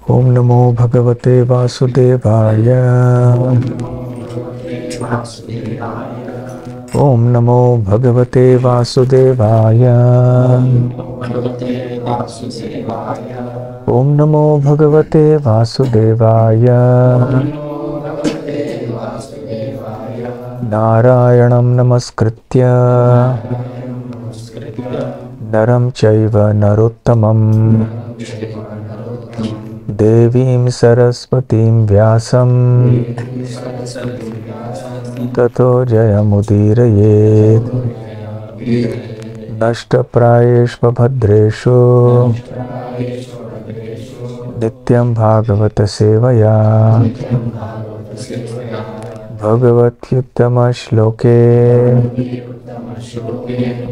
ओम नमो भगवते वासुदेवाय। ओम नमो भगवते वासुदेवाय। ओम नमो भगवते वासुदेवाय। नारायणं नमस्कृत्य नरं चैव नरोत्तमं देवीं सरस्वतीं व्यासं ततो जयमुदीरयेत्। नष्टप्रायेषु भद्रेषु नित्यं भागवत सेवया भगवत्युत्तमश्लोके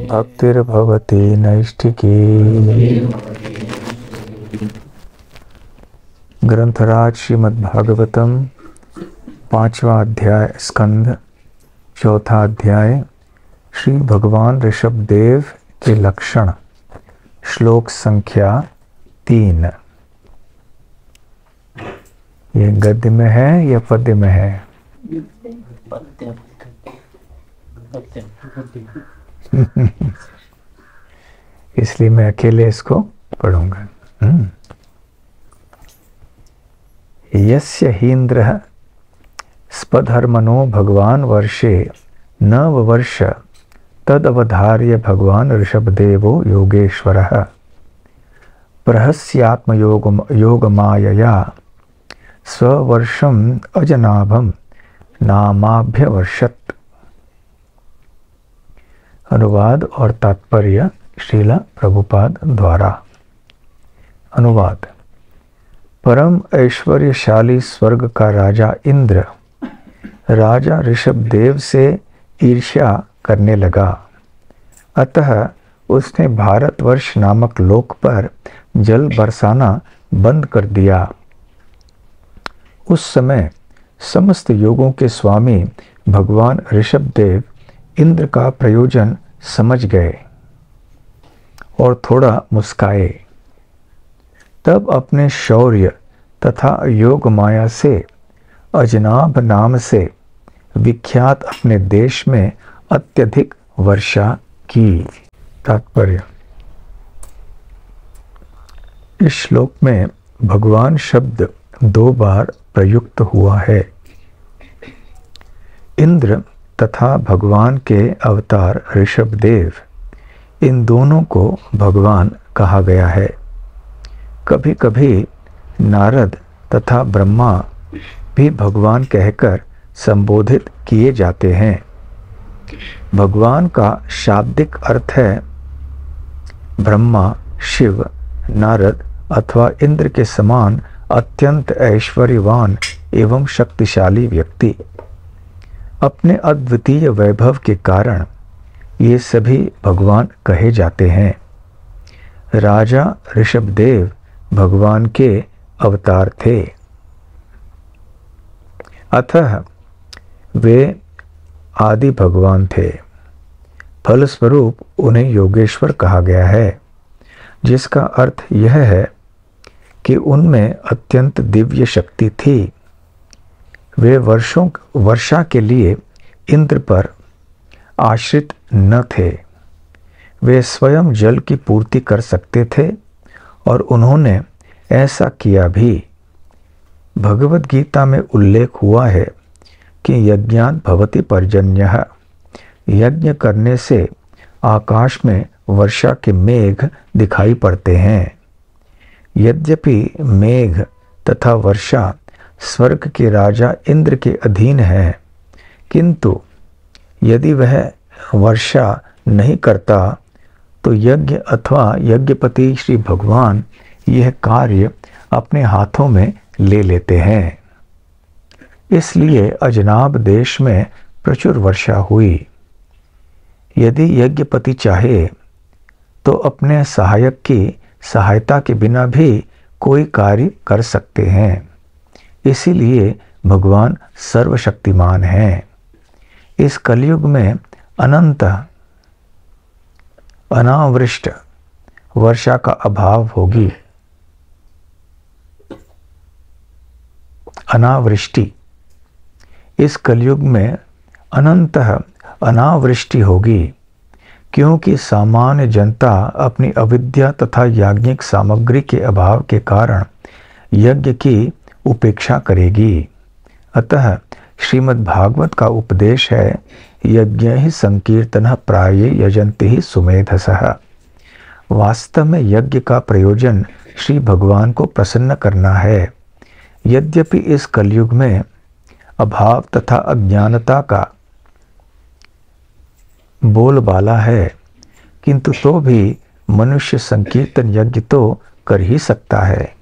भक्तिर्भवति नैष्ठिकी। ग्रंथराज श्रीमद्भागवतम 5वां अध्याय स्कंद 4था अध्याय श्री भगवान ऋषभदेव के लक्षण श्लोक संख्या 3। ये गद्य में है या पद्य में है? इसलिए मैं अकेले इसको पढ़ूंगा। यस्य हीन्द्रः स्पधर्मणो भगवान वर्षे नववर्ष तदवधार्य भगवान ऋषभदेवो योगेश्वरः प्रहस्यात्मयोगमायया स्ववर्षम् अजनाभं नामाभ्यवर्षत्। अनुवाद और तात्पर्य श्रीला प्रभुपाद द्वारा। अनुवाद। परम ऐश्वर्यशाली स्वर्ग का राजा इंद्र राजा ऋषभदेव से ईर्ष्या करने लगा, अतः उसने भारतवर्ष नामक लोक पर जल बरसाना बंद कर दिया। उस समय समस्त योगों के स्वामी भगवान ऋषभदेव इंद्र का प्रयोजन समझ गए और थोड़ा मुस्काए। तब अपने शौर्य तथा योग माया से अजनाभ नाम से विख्यात अपने देश में अत्यधिक वर्षा की। तात्पर्य। इस श्लोक में भगवान शब्द 2 बार प्रयुक्त हुआ है। इंद्र तथा भगवान के अवतार ऋषभदेव, इन दोनों को भगवान कहा गया है। कभी कभी नारद तथा ब्रह्मा भी भगवान कहकर संबोधित किए जाते हैं। भगवान का शाब्दिक अर्थ है ब्रह्मा, शिव, नारद अथवा इंद्र के समान अत्यंत ऐश्वर्यवान एवं शक्तिशाली व्यक्ति। अपने अद्वितीय वैभव के कारण ये सभी भगवान कहे जाते हैं। राजा ऋषभदेव भगवान के अवतार थे, अतः वे आदि भगवान थे। फलस्वरूप उन्हें योगेश्वर कहा गया है, जिसका अर्थ यह है कि उनमें अत्यंत दिव्य शक्ति थी। वे वर्षा के लिए इंद्र पर आश्रित न थे। वे स्वयं जल की पूर्ति कर सकते थे और उन्होंने ऐसा किया भी। भगवद गीता में उल्लेख हुआ है कि यज्ञात् भवति पर्जन्यः, यज्ञ करने से आकाश में वर्षा के मेघ दिखाई पड़ते हैं। यद्यपि मेघ तथा वर्षा स्वर्ग के राजा इंद्र के अधीन है, किंतु यदि वह वर्षा नहीं करता तो यज्ञ अथवा यज्ञपति श्री भगवान यह कार्य अपने हाथों में ले लेते हैं। इसलिए अजनाब देश में प्रचुर वर्षा हुई। यदि यज्ञपति चाहे तो अपने सहायक की सहायता के बिना भी कोई कार्य कर सकते हैं। इसीलिए भगवान सर्वशक्तिमान हैं। इस कलयुग में अनंत अनावृष्ट वर्षा का अभाव होगी। अनावृष्टि। इस कलयुग में अनंतः अनावृष्टि होगी, क्योंकि सामान्य जनता अपनी अविद्या तथा याज्ञिक सामग्री के अभाव के कारण यज्ञ की उपेक्षा करेगी। अतः श्रीमद् भागवत का उपदेश है, यज्ञ ही संकीर्तन प्राये यजन्ति ही सुमेधसः। वास्तव में यज्ञ का प्रयोजन श्री भगवान को प्रसन्न करना है। यद्यपि इस कलयुग में अभाव तथा अज्ञानता का बोलबाला है, किंतु तो भी मनुष्य संकीर्तन यज्ञ तो कर ही सकता है।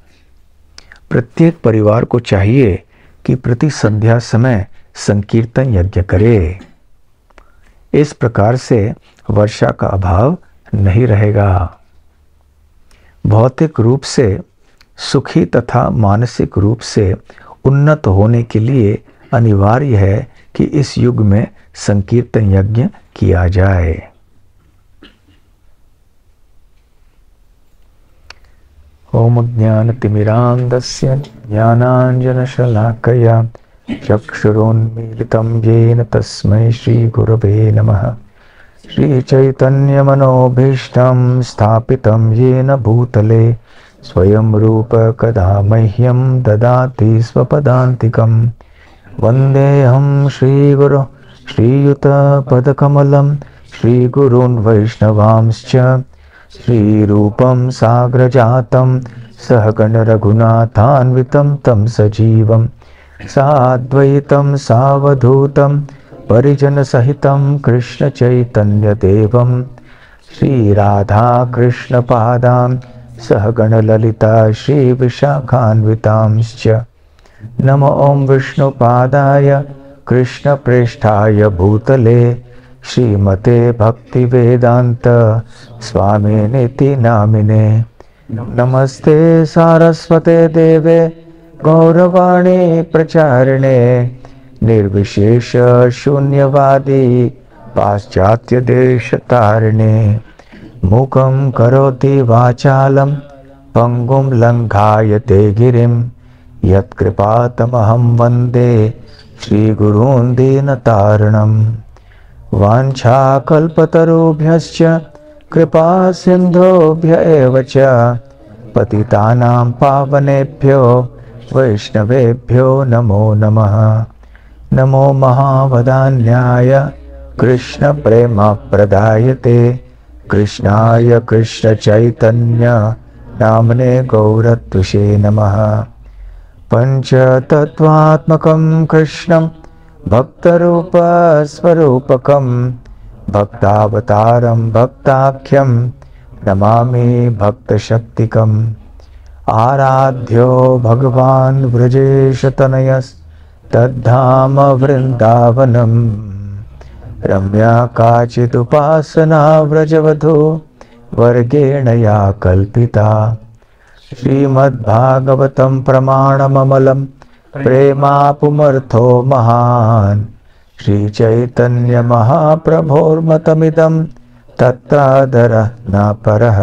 प्रत्येक परिवार को चाहिए कि प्रति संध्या समय संकीर्तन यज्ञ करे। इस प्रकार से वर्षा का अभाव नहीं रहेगा। भौतिक रूप से सुखी तथा मानसिक रूप से उन्नत होने के लिए अनिवार्य है कि इस युग में संकीर्तन यज्ञ किया जाए। ओम ज्ञानतिमिरान्धस्य ज्ञानाञ्जनशलाकया चक्षुरुन्मीलितं येन तस्मै श्रीगुरवे नमः। श्रीचैतन्यमनोभीष्टं स्थापितं येन भूतले स्वयं रूप कदा मह्यं ददाति स्वपदान्तिकम्। वन्देऽहं श्रीगुरो श्रीयुतपदकमलं श्रीगुरून् वैष्णवांश्च श्रीरूपं साग्रजातं सहगण रघुनाथान्वितं तं सजीवं साद्वैतं सावधूतं परिजनसहितं कृष्णचैतन्यदेवं श्रीराधाकृष्णपादां सहगण ललिता श्रीविशाखान्वितांश्च। नमो ओं विष्णुपादाय कृष्णप्रेष्ठाय भूतले श्रीमते भक्तिवेदांत स्वामिनेति नामिने। नमस्ते सारस्वते देवे गौरवाणी प्रचारिणे निर्विशेष शून्यवादी पाश्चात्य देश तारिणे। मूकं करोति वाचालं पंगुं लंघायते गिरिं यत्कृपातमहं वन्दे श्रीगुरून् दीनतारिणम्। वाञ्छाकल्पतरुभ्यश्च कृपा सिन्धुभ्य एव च पतितानां पावनेभ्यो वैष्णवेभ्यो नमो नमः। नमो महावदान्याय कृष्णप्रेमप्रदायते कृष्णाय कृष्णचैतन्य नामने गौरत्विषे नमः। पंचतत्वात्मकं कृष्णं भक्तरूपस्वरूपकं भक्तावतारं भक्ताख्यं नमामि भक्तशक्तिकम्। आराध्यो भगवान् व्रजेशतनयस्तद्धाम वृन्दावनम्। रम्या काचिदुपासना व्रजवधू वर्गेण या कल्पिता। श्रीमद्भागवतं प्रमाणममलं प्रेमापुमर्थो महान्। श्रीचैतन्यमहाप्रभोर्मतमिदं तत्तादरः न परः।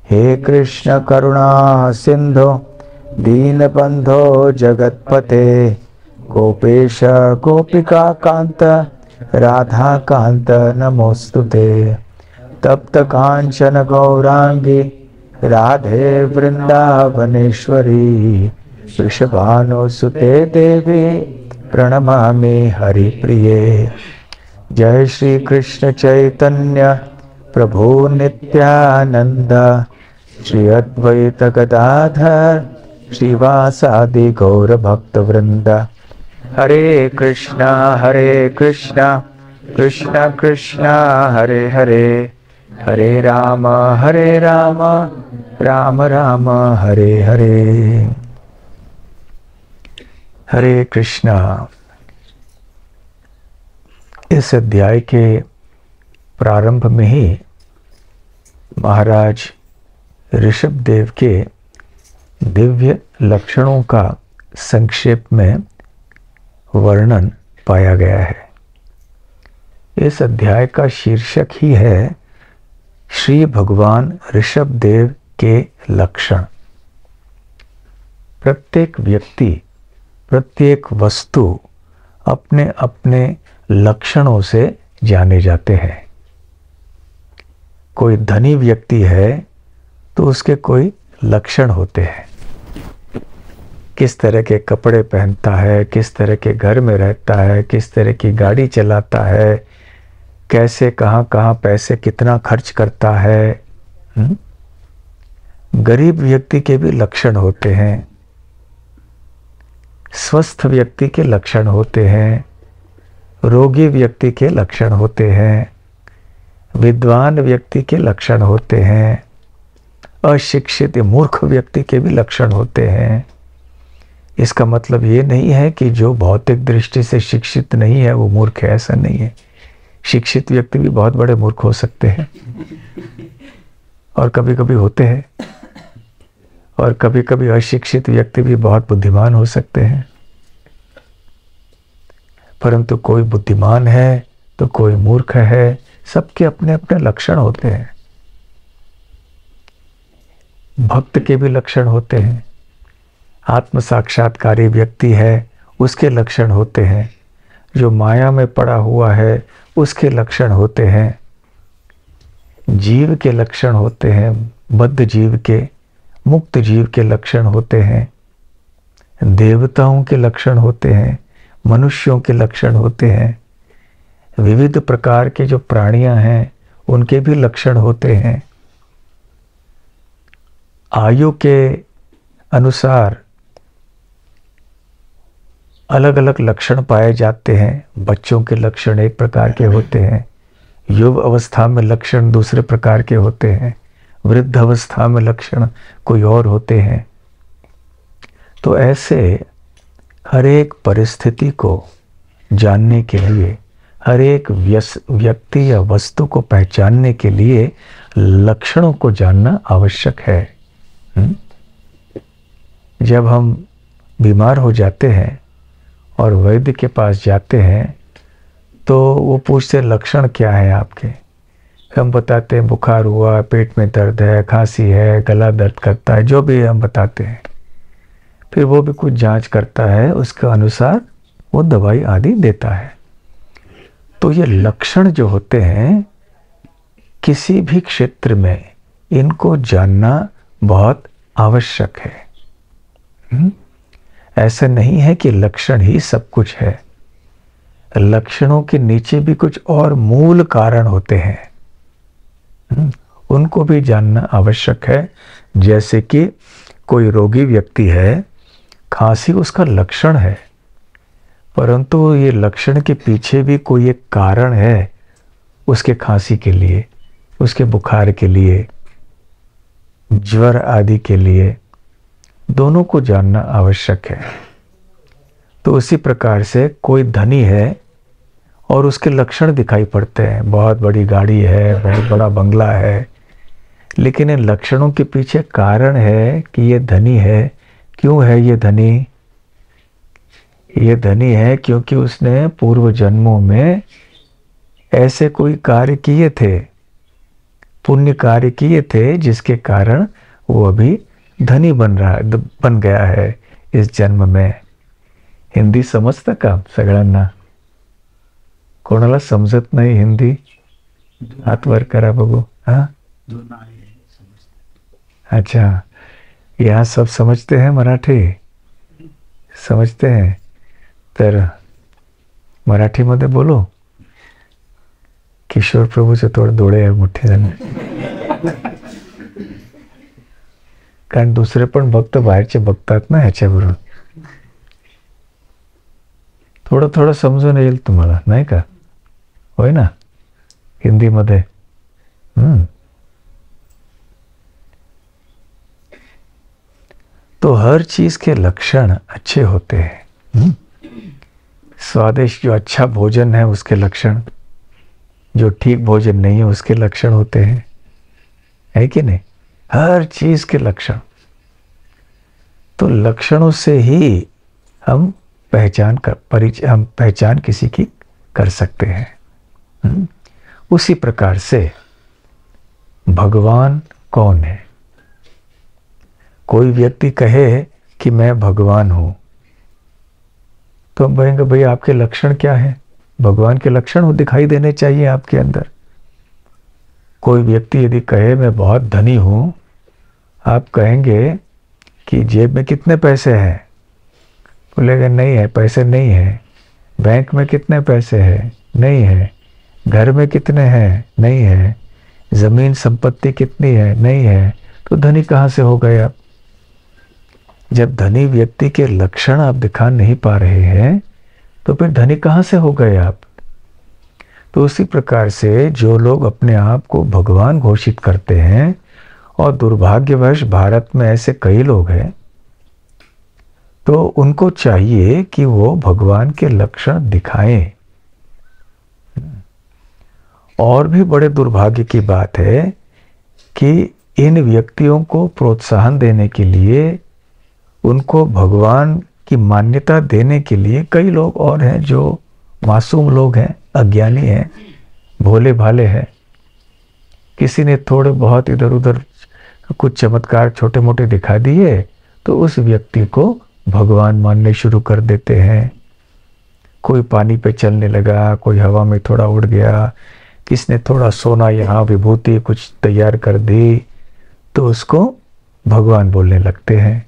हे कृष्ण करुणा सिन्धो दीनबन्धो जगत्पते गोपेश गोपिकान्त राधाकान्त नमोस्तुते। तप्त कांचन गौरांगी राधे वृंदावनेश्वरी वृषभानुसुते देवी प्रणमामि हरिप्रिये। जय श्री कृष्ण चैतन्य प्रभु नित्यानंद श्री अद्वैत गदाधर श्रीवासादि गौर भक्त वृंद। हरे कृष्णा कृष्णा कृष्णा हरे हरे हरे राम राम राम हरे हरे। हरे कृष्णा। इस अध्याय के प्रारंभ में ही महाराज ऋषभदेव के दिव्य लक्षणों का संक्षेप में वर्णन पाया गया है। इस अध्याय का शीर्षक ही है श्री भगवान ऋषभदेव के लक्षण। प्रत्येक व्यक्ति प्रत्येक वस्तु अपने अपने लक्षणों से जाने जाते हैं। कोई धनी व्यक्ति है तो उसके कोई लक्षण होते हैं, किस तरह के कपड़े पहनता है, किस तरह के घर में रहता है, किस तरह की गाड़ी चलाता है, कैसे कहाँ कहाँ पैसे कितना खर्च करता है। गरीब व्यक्ति के भी लक्षण होते हैं, स्वस्थ व्यक्ति के लक्षण होते हैं, रोगी व्यक्ति के लक्षण होते हैं, विद्वान व्यक्ति के लक्षण होते हैं, अशिक्षित मूर्ख व्यक्ति के भी लक्षण होते हैं। इसका मतलब ये नहीं है कि जो भौतिक दृष्टि से शिक्षित नहीं है वो मूर्ख है, ऐसा नहीं है। शिक्षित व्यक्ति भी बहुत बड़े मूर्ख हो सकते हैं और कभी कभी होते हैं, और कभी कभी अशिक्षित व्यक्ति भी बहुत बुद्धिमान हो सकते हैं। परंतु कोई बुद्धिमान है तो कोई मूर्ख है, सबके अपने अपने लक्षण होते हैं। भक्त के भी लक्षण होते हैं, आत्म साक्षात्कारी व्यक्ति है उसके लक्षण होते हैं, जो माया में पड़ा हुआ है उसके लक्षण होते हैं, जीव के लक्षण होते हैं, बद्ध जीव के, मुक्त जीव के लक्षण होते हैं, देवताओं के लक्षण होते हैं, मनुष्यों के लक्षण होते हैं, विविध प्रकार के जो प्राणियां हैं उनके भी लक्षण होते हैं। आयु के अनुसार अलग अलग लक्षण पाए जाते हैं। बच्चों के लक्षण एक प्रकार के होते हैं, युव अवस्था में लक्षण दूसरे प्रकार के होते हैं, वृद्ध अवस्था में लक्षण कोई और होते हैं। तो ऐसे हर एक परिस्थिति को जानने के लिए, हर एक व्यक्ति या वस्तु को पहचानने के लिए लक्षणों को जानना आवश्यक है। जब हम बीमार हो जाते हैं और वैद्य के पास जाते हैं तो वो पूछते लक्षण क्या है आपके, हम बताते हैं बुखार हुआ, पेट में दर्द है, खांसी है, गला दर्द करता है, जो भी हम बताते हैं। फिर वो भी कुछ जांच करता है, उसके अनुसार वो दवाई आदि देता है। तो ये लक्षण जो होते हैं किसी भी क्षेत्र में, इनको जानना बहुत आवश्यक है। ऐसा नहीं है कि लक्षण ही सब कुछ है, लक्षणों के नीचे भी कुछ और मूल कारण होते हैं, उनको भी जानना आवश्यक है। जैसे कि कोई रोगी व्यक्ति है, खांसी उसका लक्षण है, परंतु ये लक्षण के पीछे भी कोई एक कारण है उसके खांसी के लिए, उसके बुखार के लिए, ज्वर आदि के लिए, दोनों को जानना आवश्यक है। तो उसी प्रकार से कोई धनी है और उसके लक्षण दिखाई पड़ते हैं, बहुत बड़ी गाड़ी है, बहुत बड़ा बंगला है, लेकिन इन लक्षणों के पीछे कारण है कि ये धनी है। क्यों है ये धनी? ये धनी है क्योंकि उसने पूर्व जन्मों में ऐसे कोई कार्य किए थे, पुण्य कार्य किए थे, जिसके कारण वो अभी धनी बन गया है इस जन्म में। हिंदी समजता का सगळ्यांना? कोणाला समजत नाही हिंदी? हाथ वर करा बघू। हाँ, अच्छा, यहाँ सब समझते हैं मराठी? समझते हैं तर मराठीमध्ये बोलो? किशोर प्रभूचे थोडे डोळे मोठे झाले, कारण दुसरे पण भक्त बाहेरचे बघतात ना ह्याच्यावरून, थोडं थोडं समजून येईल तुम्हाला, नाही का? होय ना हिंदीमध्ये? तो हर चीज के लक्षण अच्छे होते हैं। स्वादिष्ट जो अच्छा भोजन है उसके लक्षण, जो ठीक भोजन नहीं है उसके लक्षण होते हैं, है कि नहीं? हर चीज के लक्षण। तो लक्षणों से ही हम पहचान किसी की कर सकते हैं। उसी प्रकार से भगवान कौन है? कोई व्यक्ति कहे कि मैं भगवान हूं, तो हम कहेंगे भाई आपके लक्षण क्या है, भगवान के लक्षण वो दिखाई देने चाहिए आपके अंदर। कोई व्यक्ति यदि कहे मैं बहुत धनी हूँ, आप कहेंगे कि जेब में कितने पैसे हैं, बोलेगा नहीं है, पैसे नहीं है। बैंक में कितने पैसे हैं, नहीं है। घर में कितने हैं, नहीं है। जमीन संपत्ति कितनी है, नहीं है। तो धनी कहाँ से हो गए आप? जब धनी व्यक्ति के लक्षण आप दिखा नहीं पा रहे हैं तो फिर धनी कहाँ से हो गए आप? तो उसी प्रकार से जो लोग अपने आप को भगवान घोषित करते हैं, और दुर्भाग्यवश भारत में ऐसे कई लोग हैं, तो उनको चाहिए कि वो भगवान के लक्षण दिखाएं। और भी बड़े दुर्भाग्य की बात है कि इन व्यक्तियों को प्रोत्साहन देने के लिए, उनको भगवान की मान्यता देने के लिए कई लोग और हैं जो मासूम लोग हैं, अज्ञानी हैं, भोले भाले हैं। किसी ने थोड़े बहुत इधर उधर कुछ चमत्कार छोटे मोटे दिखा दिए तो उस व्यक्ति को भगवान मानने शुरू कर देते हैं। कोई पानी पे चलने लगा, कोई हवा में थोड़ा उड़ गया, किसने थोड़ा सोना यहाँ विभूति कुछ तैयार कर दी, तो उसको भगवान बोलने लगते हैं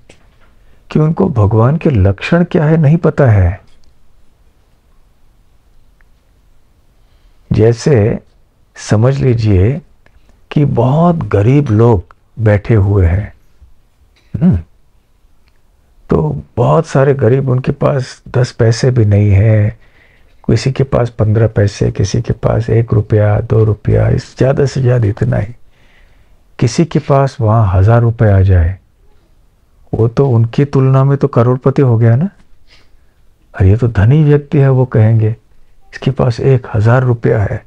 कि उनको भगवान के लक्षण क्या है नहीं पता है। जैसे समझ लीजिए कि बहुत गरीब लोग बैठे हुए हैं, तो बहुत सारे गरीब, उनके पास 10 पैसे भी नहीं है, किसी के पास 15 पैसे, किसी के पास 1 रुपया 2 रुपया, इस ज़्यादा से ज़्यादा इतना ही। किसी के पास वहाँ 1000 रुपये आ जाए, वो तो उनकी तुलना में तो करोड़पति हो गया ना। और ये तो धनी व्यक्ति है, वो कहेंगे इसके पास 1000 रुपया है,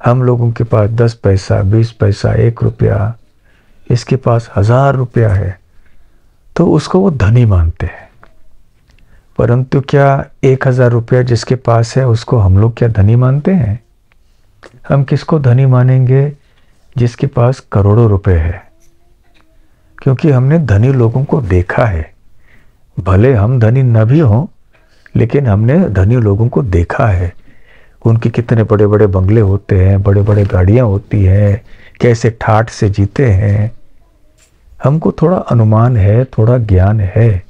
हम लोगों के पास 10 पैसा 20 पैसा 1 रुपया, इसके पास 1000 रुपया है, तो उसको वो धनी मानते हैं। परंतु क्या 1000 रुपया जिसके पास है उसको हम लोग क्या धनी मानते हैं? हम किसको धनी मानेंगे? जिसके पास करोड़ों रुपए है। क्योंकि हमने धनी लोगों को देखा है, भले हम धनी न भी हों, लेकिन हमने धनी लोगों को देखा है। उनके कितने बड़े बड़े बंगले होते हैं, बड़े बड़े गाड़ियां होती हैं, कैसे ठाठ से जीते हैं। हमको थोड़ा अनुमान है, थोड़ा ज्ञान है।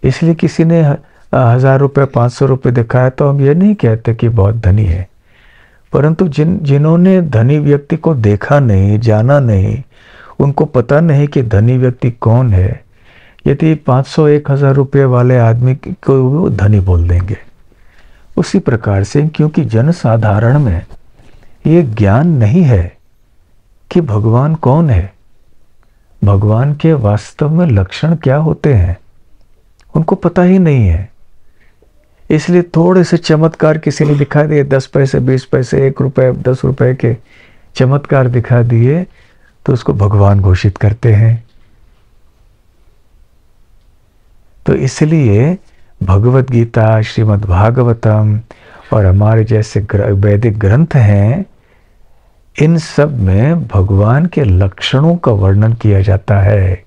इसलिए किसी ने 1000 रुपये 500 रुपये दिखाया तो हम ये नहीं कहते कि बहुत धनी है। परंतु जिन्होंने धनी व्यक्ति को देखा नहीं, जाना नहीं, उनको पता नहीं कि धनी व्यक्ति कौन है, यदि 500-1000 रुपये वाले आदमी को वो धनी बोल देंगे। उसी प्रकार से क्योंकि जनसाधारण में ये ज्ञान नहीं है कि भगवान कौन है, भगवान के वास्तव में लक्षण क्या होते हैं, उनको पता ही नहीं है। इसलिए थोड़े से चमत्कार किसी ने दिखा दिए, 10 पैसे 20 पैसे 1 रुपये 10 रुपए के चमत्कार दिखा दिए, तो उसको भगवान घोषित करते हैं। तो इसलिए भगवत गीता, श्रीमद् भागवतम और हमारे जैसे वैदिक ग्रंथ हैं, इन सब में भगवान के लक्षणों का वर्णन किया जाता है।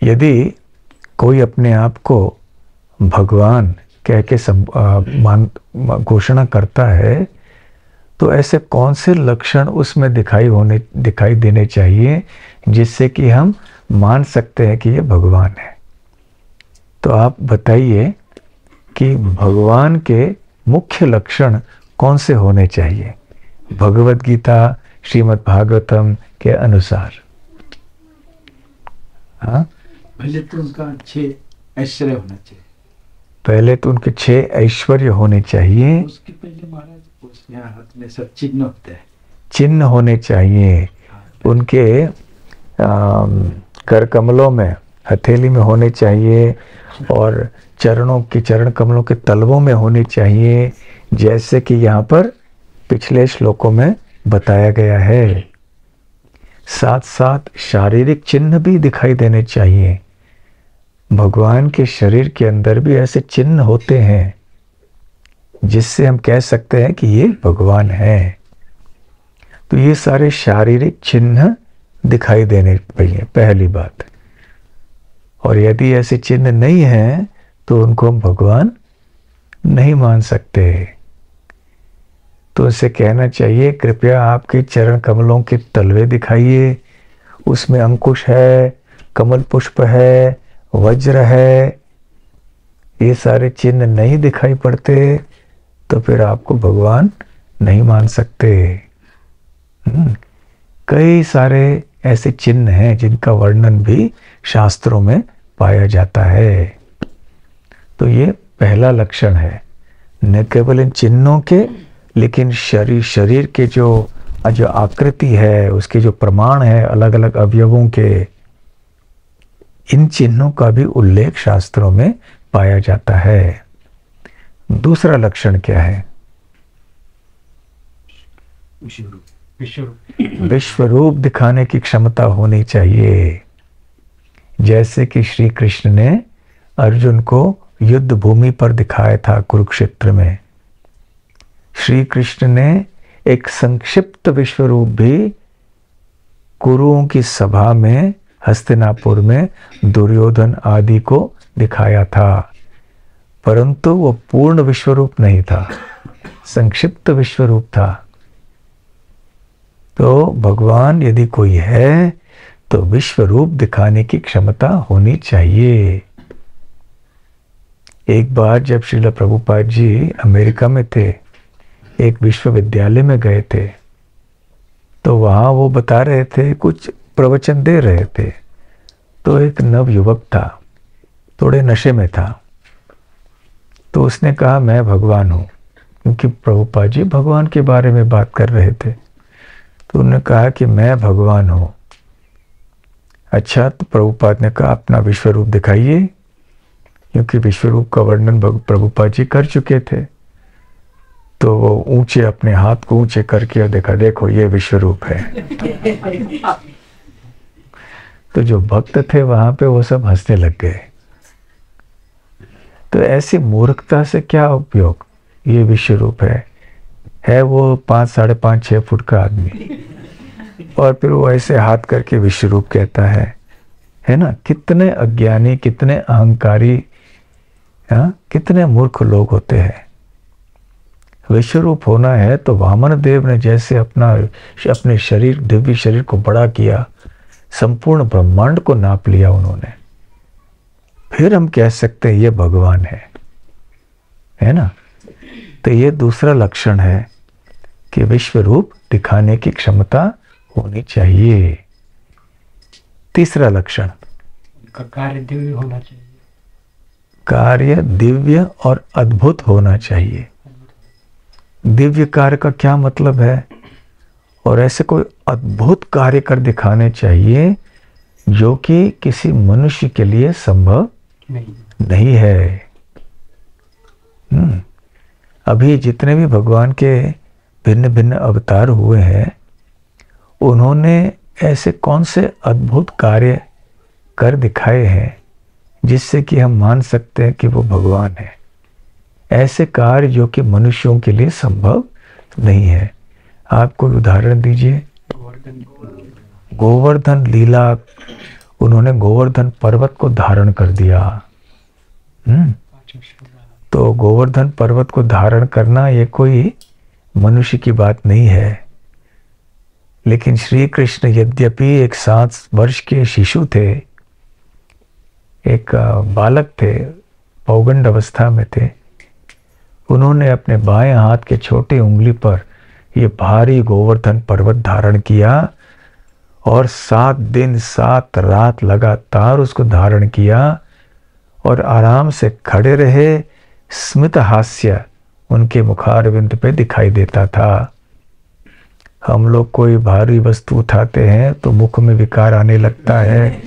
यदि कोई अपने आप को भगवान कह के घोषणा करता है, तो ऐसे कौन से लक्षण उसमें दिखाई देने चाहिए जिससे कि हम मान सकते हैं कि ये भगवान है? तो आप बताइए कि भगवान के मुख्य लक्षण कौन से होने चाहिए भगवत गीता, श्रीमद् भागवतम के अनुसार? हाँ, पहले तो उनका 6 ऐश्वर्य होना चाहिए। पहले तो उनके 6 ऐश्वर्य होने चाहिए। उसके पहले महाराज उसके हाथ में सब चिन्ह होते हैं, चिन्ह होने चाहिए। उनके कर कमलों में, हथेली में होने चाहिए, और चरण कमलों के तलवों में होने चाहिए, जैसे कि यहाँ पर पिछले श्लोकों में बताया गया है। साथ साथ शारीरिक चिन्ह भी दिखाई देने चाहिए। भगवान के शरीर के अंदर भी ऐसे चिन्ह होते हैं जिससे हम कह सकते हैं कि ये भगवान है। तो ये सारे शारीरिक चिन्ह दिखाई देने चाहिए, पहली बात। और यदि ऐसे चिन्ह नहीं हैं तो उनको हम भगवान नहीं मान सकते। तो उसे कहना चाहिए कृपया आपके चरण कमलों के तलवे दिखाइए, उसमें अंकुश है, कमल पुष्प है, वज्र है, ये सारे चिन्ह नहीं दिखाई पड़ते तो फिर आपको भगवान नहीं मान सकते। कई सारे ऐसे चिन्ह हैं जिनका वर्णन भी शास्त्रों में पाया जाता है। तो ये पहला लक्षण है, न केवल इन चिन्हों के लेकिन शरीर के जो आकृति है, उसके जो प्रमाण है अलग अलग अवयवों के, इन चिन्हों का भी उल्लेख शास्त्रों में पाया जाता है। दूसरा लक्षण क्या है? विश्व रूप दिखाने की क्षमता होनी चाहिए। जैसे कि श्री कृष्ण ने अर्जुन को युद्ध भूमि पर दिखाया था कुरुक्षेत्र में, श्री कृष्ण ने एक संक्षिप्त विश्व रूप भी कुरुओं की सभा में हस्तिनापुर में दुर्योधन आदि को दिखाया था, परंतु वो पूर्ण विश्व रूप नहीं था, संक्षिप्त विश्व रूप था। तो भगवान यदि कोई है तो विश्व रूप दिखाने की क्षमता होनी चाहिए। एक बार जब श्रील प्रभुपाद जी अमेरिका में थे, एक विश्वविद्यालय में गए थे, तो वहाँ वो बता रहे थे, कुछ प्रवचन दे रहे थे। तो एक नव युवक था, थोड़े नशे में था, तो उसने कहा मैं भगवान हूँ, क्योंकि प्रभुपाद जी भगवान के बारे में बात कर रहे थे। तो उन्होंने कहा कि मैं भगवान हूँ। अच्छा, तो प्रभुपाद ने कहा अपना विश्व रूप दिखाइए, क्योंकि विश्व रूप का वर्णन प्रभुपाद जी कर चुके थे। तो वो ऊंचे अपने हाथ को ऊंचे करके देखा, देखो ये विश्व रूप है। तो जो भक्त थे वहां पे वो सब हंसने लग गए। तो ऐसी मूर्खता से क्या उपयोग? ये विश्व रूप है वो 5, 5.5, 6 फुट का आदमी, और फिर वो ऐसे हाथ करके विश्व रूप कहता है ना। कितने अज्ञानी, कितने अहंकारी, कितने मूर्ख लोग होते हैं। विश्व रूप होना है तो वामन देव ने जैसे अपने शरीर, दिव्य शरीर को बड़ा किया, संपूर्ण ब्रह्मांड को नाप लिया उन्होंने, फिर हम कह सकते हैं ये भगवान है ना। तो ये दूसरा लक्षण है कि विश्व रूप दिखाने की क्षमता होनी चाहिए। तीसरा लक्षण, कार्य दिव्य होना चाहिए। कार्य दिव्य और अद्भुत होना चाहिए। दिव्य कार्य का क्या मतलब है? और ऐसे कोई अद्भुत कार्य कर दिखाने चाहिए जो कि किसी मनुष्य के लिए संभव नहीं है। अभी जितने भी भगवान के भिन्न भिन्न अवतार हुए हैं, उन्होंने ऐसे कौन से अद्भुत कार्य कर दिखाए हैं जिससे कि हम मान सकते हैं कि वो भगवान है। ऐसे कार्य जो कि मनुष्यों के लिए संभव नहीं है। आप कोई उदाहरण दीजिए। गोवर्धन लीला, उन्होंने गोवर्धन पर्वत को धारण कर दिया। तो गोवर्धन पर्वत को धारण करना ये कोई मनुष्य की बात नहीं है। लेकिन श्री कृष्ण यद्यपि एक 7 वर्ष के शिशु थे, एक बालक थे, पौगंड अवस्था में थे, उन्होंने अपने बाएं हाथ के छोटी उंगली पर ये भारी गोवर्धन पर्वत धारण किया और 7 दिन 7 रात लगातार उसको धारण किया और आराम से खड़े रहे। स्मित हास्य उनके मुखारविंद पे दिखाई देता था। हम लोग कोई भारी वस्तु उठाते हैं तो मुख में विकार आने लगता है,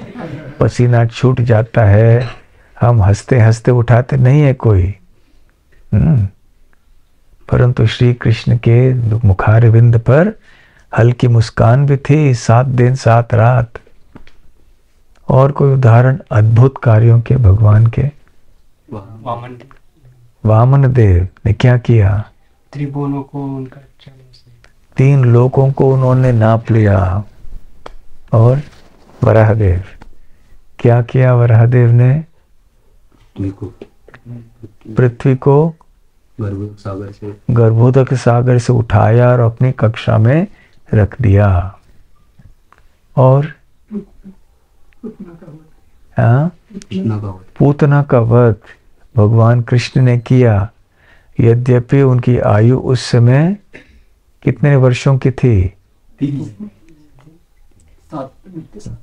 पसीना छूट जाता है, हम हंसते हंसते उठाते नहीं है कोई। परंतु श्री कृष्ण के मुखारविंद पर हल्की मुस्कान भी थी 7 दिन 7 रात। और कोई उदाहरण अद्भुत कार्यों के भगवान के? वामन देव ने क्या किया? त्रिभुवनों को उनका 3 लोगों को उन्होंने नाप लिया। और वराहदेव क्या किया वराहदेव ने? पृथ्वी को गर्भोदक सागर से उठाया और अपनी कक्षा में रख दिया। और पूतना का वध भगवान कृष्ण ने किया। यद्यपि उनकी आयु उस समय कितने वर्षों की थी?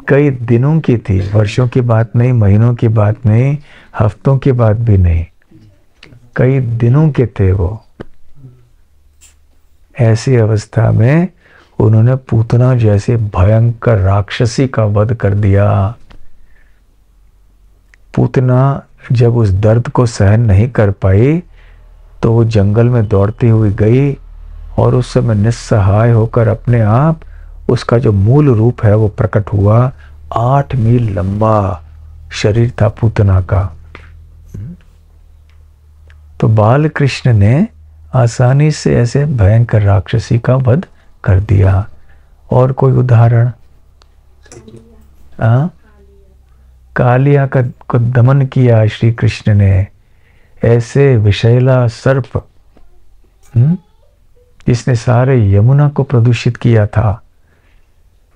कई दिनों की थी, वर्षों की बात नहीं, महीनों की बात नहीं, हफ्तों की बात भी नहीं, कई दिनों के थे वो। ऐसी अवस्था में उन्होंने पूतना जैसे भयंकर राक्षसी का वध कर दिया। पूतना जब उस दर्द को सहन नहीं कर पाई तो वो जंगल में दौड़ती हुई गई और उस समय निस्सहाय होकर अपने आप उसका जो मूल रूप है वो प्रकट हुआ। 8 मील लंबा शरीर था पूतना का। तो बाल कृष्ण ने आसानी से ऐसे भयंकर राक्षसी का वध कर दिया। और कोई उदाहरण? कालिया का को दमन किया श्री कृष्ण ने। ऐसे विषैला सर्प जिसने सारे यमुना को प्रदूषित किया था।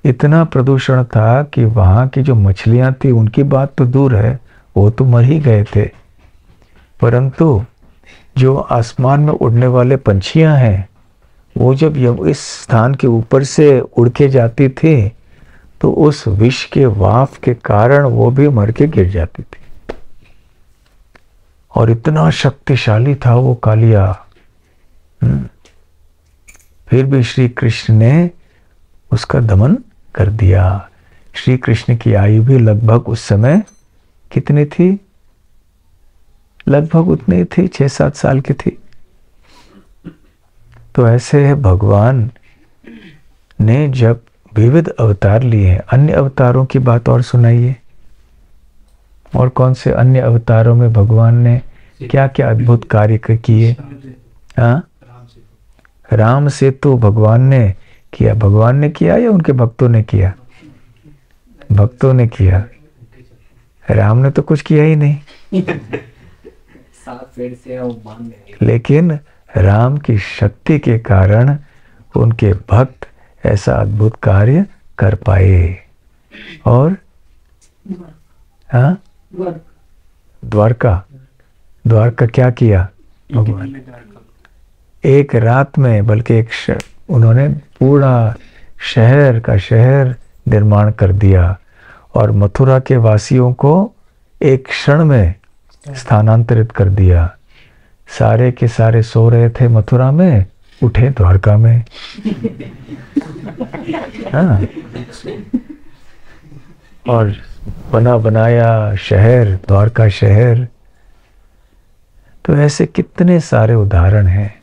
इतना प्रदूषण था कि वहां की जो मछलियां थी उनकी बात तो दूर है, वो तो मर ही गए थे, परंतु जो आसमान में उड़ने वाले पंछियां हैं वो जब इस स्थान के ऊपर से उड़ के जाती थी तो उस विष के वाफ के कारण वो भी मर के गिर जाती थी। और इतना शक्तिशाली था वो कालिया। फिर भी श्री कृष्ण ने उसका दमन कर दिया। श्री कृष्ण की आयु भी लगभग उस समय कितनी थी? लगभग उतनी थी, 6-7 साल की थी। तो ऐसे भगवान ने जब विविध अवतार लिए हैं, अन्य अवतारों की बात और सुनाइए। और कौन से अन्य अवतारों में भगवान ने क्या क्या अद्भुत कार्य किए? हाँ, राम सेतु भगवान ने किया। भगवान ने किया या उनके भक्तों ने किया? भक्तों ने किया। राम ने तो कुछ किया ही नहीं। लेकिन राम की शक्ति के कारण उनके भक्त ऐसा अद्भुत कार्य कर पाए। और हाँ, द्वारका क्या किया भगवान? एक रात में, बल्कि उन्होंने पूरा शहर का शहर निर्माण कर दिया और मथुरा के वासियों को एक क्षण में स्थानांतरित कर दिया। सारे के सारे सो रहे थे मथुरा में, उठे द्वारका में। हाँ, और बना बनाया शहर, द्वारका शहर। तो ऐसे कितने सारे उदाहरण हैं।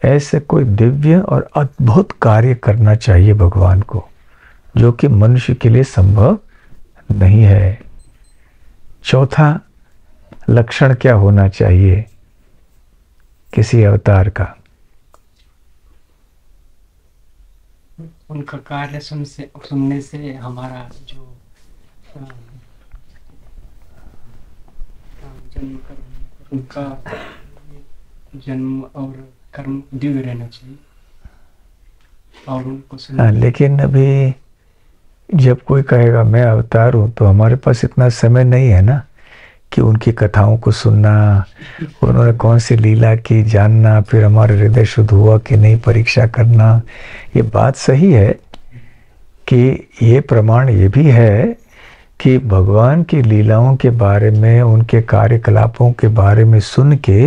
ऐसे कोई दिव्य और अद्भुत कार्य करना चाहिए भगवान को, जो कि मनुष्य के लिए संभव नहीं है। चौथा लक्षण क्या होना चाहिए किसी अवतार का? उनका कार्य सुनने से हमारा जो उनका जन्म और कर्म दिव्य रहना चाहिए और उनको सुनना। लेकिन अभी जब कोई कहेगा मैं अवतार हूँ तो हमारे पास इतना समय नहीं है ना कि उनकी कथाओं को सुनना, उन्होंने कौन सी लीला की जानना, फिर हमारा हृदय शुद्ध हुआ कि नहीं परीक्षा करना। ये बात सही है कि ये प्रमाण ये भी है कि भगवान की लीलाओं के बारे में, उनके कार्यकलापों के बारे में सुन के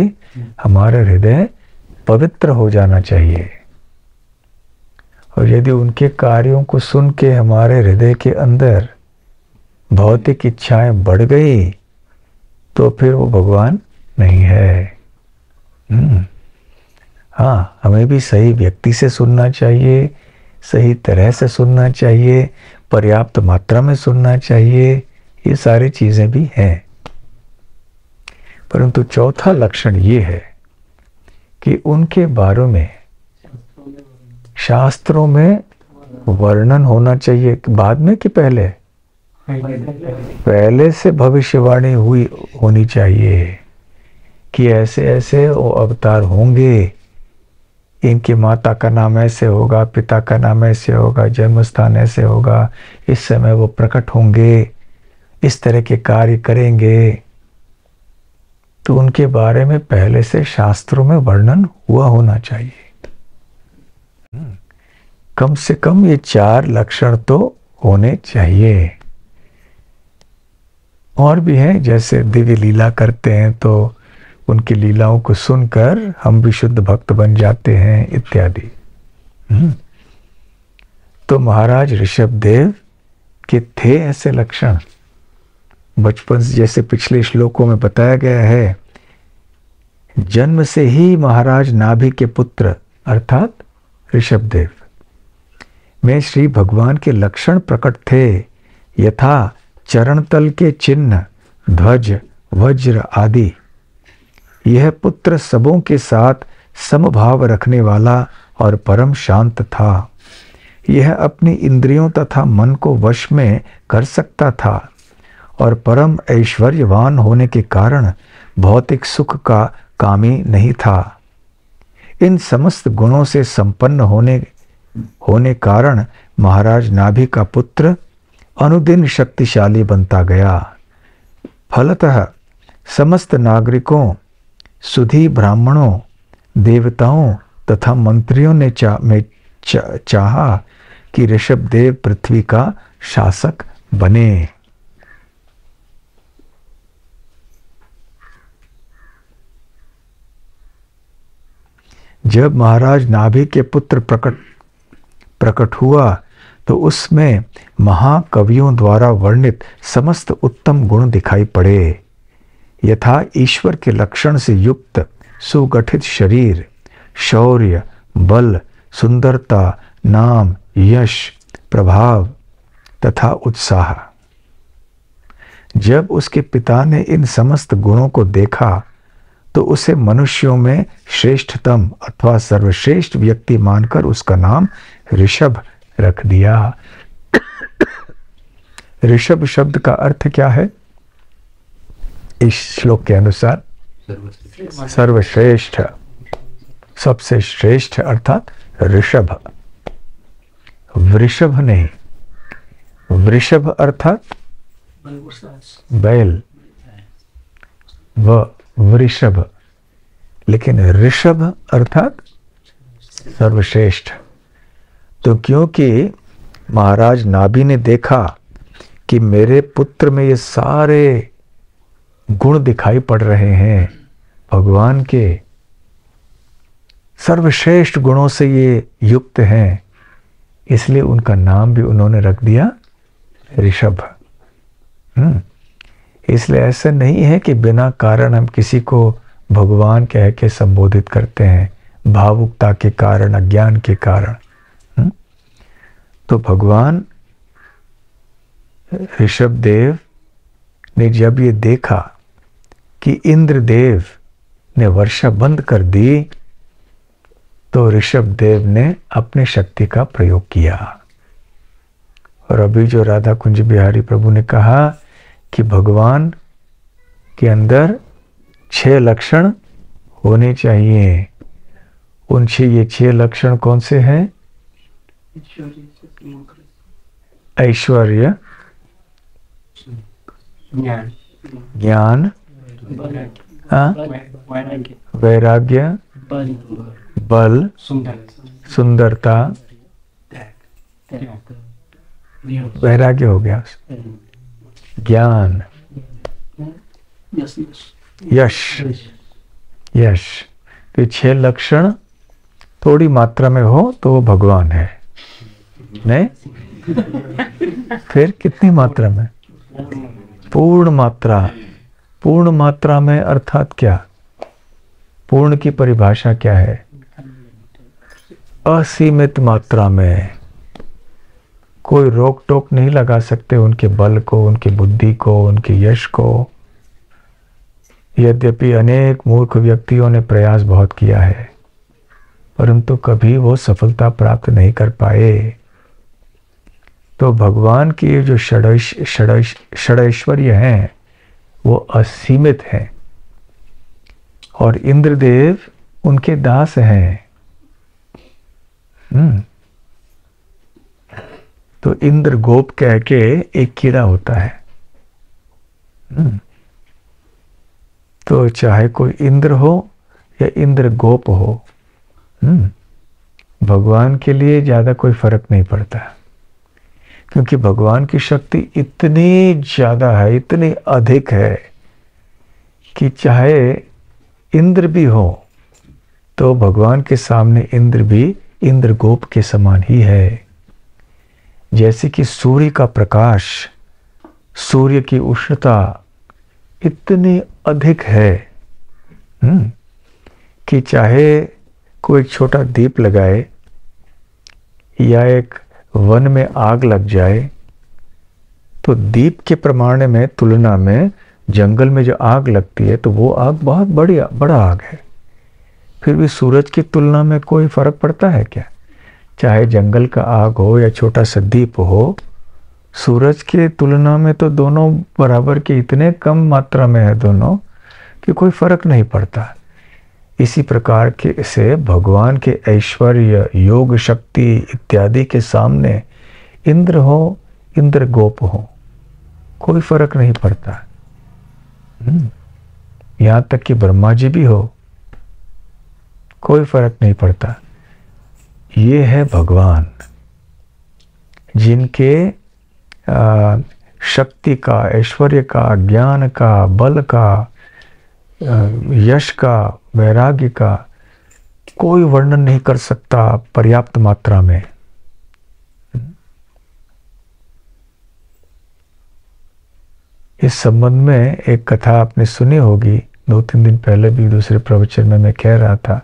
हमारा हृदय पवित्र हो जाना चाहिए। और यदि उनके कार्यों को सुन के हमारे हृदय के अंदर भौतिक इच्छाएं बढ़ गई तो फिर वो भगवान नहीं है। हाँ, हमें भी सही व्यक्ति से सुनना चाहिए, सही तरह से सुनना चाहिए, पर्याप्त मात्रा में सुनना चाहिए, ये सारी चीजें भी हैं। परंतु चौथा लक्षण ये है कि उनके बारे में शास्त्रों में वर्णन होना चाहिए। बाद में कि पहले? पहले से भविष्यवाणी हुई होनी चाहिए कि ऐसे ऐसे वो अवतार होंगे, इनकी माता का नाम ऐसे होगा, पिता का नाम ऐसे होगा, जन्म स्थान ऐसे होगा, इस समय वो प्रकट होंगे, इस तरह के कार्य करेंगे। तो उनके बारे में पहले से शास्त्रों में वर्णन हुआ होना चाहिए। कम से कम ये 4 लक्षण तो होने चाहिए। और भी हैं, जैसे दिव्य लीला करते हैं तो उनकी लीलाओं को सुनकर हम भी शुद्ध भक्त बन जाते हैं इत्यादि। तो महाराज ऋषभ देव के थे ऐसे लक्षण। बचपन से, जैसे पिछले श्लोकों में बताया गया है, जन्म से ही महाराज नाभि के पुत्र अर्थात ऋषभ देव में श्री भगवान के लक्षण प्रकट थे, यथा चरण तल के चिन्ह, ध्वज, वज्र आदि। यह पुत्र सबों के साथ समभाव रखने वाला और परम शांत था। यह अपनी इंद्रियों तथा मन को वश में कर सकता था और परम ऐश्वर्यवान होने के कारण भौतिक सुख का कामी नहीं था। इन समस्त गुणों से संपन्न होने कारण महाराज नाभि का पुत्र अनुदिन शक्तिशाली बनता गया। फलतः समस्त नागरिकों, सुधी ब्राह्मणों, देवताओं तथा मंत्रियों ने चाहा कि ऋषभ देव पृथ्वी का शासक बने। जब महाराज नाभि के पुत्र प्रकट हुआ तो उसमें महाकवियों द्वारा वर्णित समस्त उत्तम गुण दिखाई पड़े, यथा ईश्वर के लक्षण से युक्त सुगठित शरीर, शौर्य, बल, सुंदरता, नाम, यश, प्रभाव तथा उत्साह। जब उसके पिता ने इन समस्त गुणों को देखा तो उसे मनुष्यों में श्रेष्ठतम अथवा सर्वश्रेष्ठ व्यक्ति मानकर उसका नाम ऋषभ रख दिया। ऋषभ शब्द का अर्थ क्या है इस श्लोक के अनुसार? सर्वश्रेष्ठ, सबसे श्रेष्ठ अर्थात ऋषभ। वृषभ नहीं, वृषभ अर्थात बैल, वृषभ, लेकिन ऋषभ अर्थात सर्वश्रेष्ठ। तो क्योंकि महाराज नाभि ने देखा कि मेरे पुत्र में ये सारे गुण दिखाई पड़ रहे हैं, भगवान के सर्वश्रेष्ठ गुणों से ये युक्त हैं, इसलिए उनका नाम भी उन्होंने रख दिया ऋषभ। इसलिए ऐसा नहीं है कि बिना कारण हम किसी को भगवान कह के संबोधित करते हैं, भावुकता के कारण, अज्ञान के कारण। तो भगवान ऋषभ देव ने जब ये देखा कि इंद्रदेव ने वर्षा बंद कर दी, तो ऋषभ देव ने अपनी शक्ति का प्रयोग किया। और अभी जो राधा कुंज बिहारी प्रभु ने कहा कि भगवान के अंदर 6 लक्षण होने चाहिए, ये 6 लक्षण कौन से हैं? ऐश्वर्य, ज्ञान, वैराग्य, बल, सुंदरता, वैराग्य हो गया, ज्ञान, यश। तो 6 लक्षण थोड़ी मात्रा में हो तो वो भगवान है, नहीं? फिर कितनी मात्रा में? पूर्ण मात्रा। पूर्ण मात्रा में अर्थात क्या? पूर्ण की परिभाषा क्या है? असीमित मात्रा में। कोई रोक टोक नहीं लगा सकते उनके बल को, उनकी बुद्धि को, उनके यश को। यद्यपि अनेक मूर्ख व्यक्तियों ने प्रयास बहुत किया है, परंतु कभी वो सफलता प्राप्त नहीं कर पाए। तो भगवान के ये जो षडैश्वर्य हैं वो असीमित हैं और इंद्रदेव उनके दास हैं। तो इंद्र गोप कह के एक कीड़ा होता है। तो चाहे कोई इंद्र हो या इंद्र गोप हो, भगवान के लिए ज़्यादा कोई फर्क नहीं पड़ता, क्योंकि भगवान की शक्ति इतनी ज़्यादा है, इतनी अधिक है कि चाहे इंद्र भी हो तो भगवान के सामने इंद्र भी इंद्र गोप के समान ही है। जैसे कि सूर्य का प्रकाश, सूर्य की उष्णता इतनी अधिक है कि चाहे कोई एक छोटा दीप लगाए या एक वन में आग लग जाए, तो दीप के प्रमाण में तुलना में जंगल में जो आग लगती है तो वो आग बहुत बड़ा आग है। फिर भी सूरज की तुलना में कोई फर्क पड़ता है क्या? चाहे जंगल का आग हो या छोटा सा दीप हो, सूरज के तुलना में तो दोनों बराबर के, इतने कम मात्रा में है दोनों कि कोई फर्क नहीं पड़ता। इसी प्रकार के से भगवान के ऐश्वर्य, योग, शक्ति इत्यादि के सामने इंद्र हो, इंद्र गोप हो, कोई फर्क नहीं पड़ता। यहां तक कि ब्रह्मा जी भी हो, कोई फर्क नहीं पड़ता। ये है भगवान जिनके शक्ति का, ऐश्वर्य का, ज्ञान का, बल का, यश का, वैराग्य का कोई वर्णन नहीं कर सकता पर्याप्त मात्रा में। इस संबंध में एक कथा आपने सुनी होगी, 2-3 दिन पहले भी दूसरे प्रवचन में मैं कह रहा था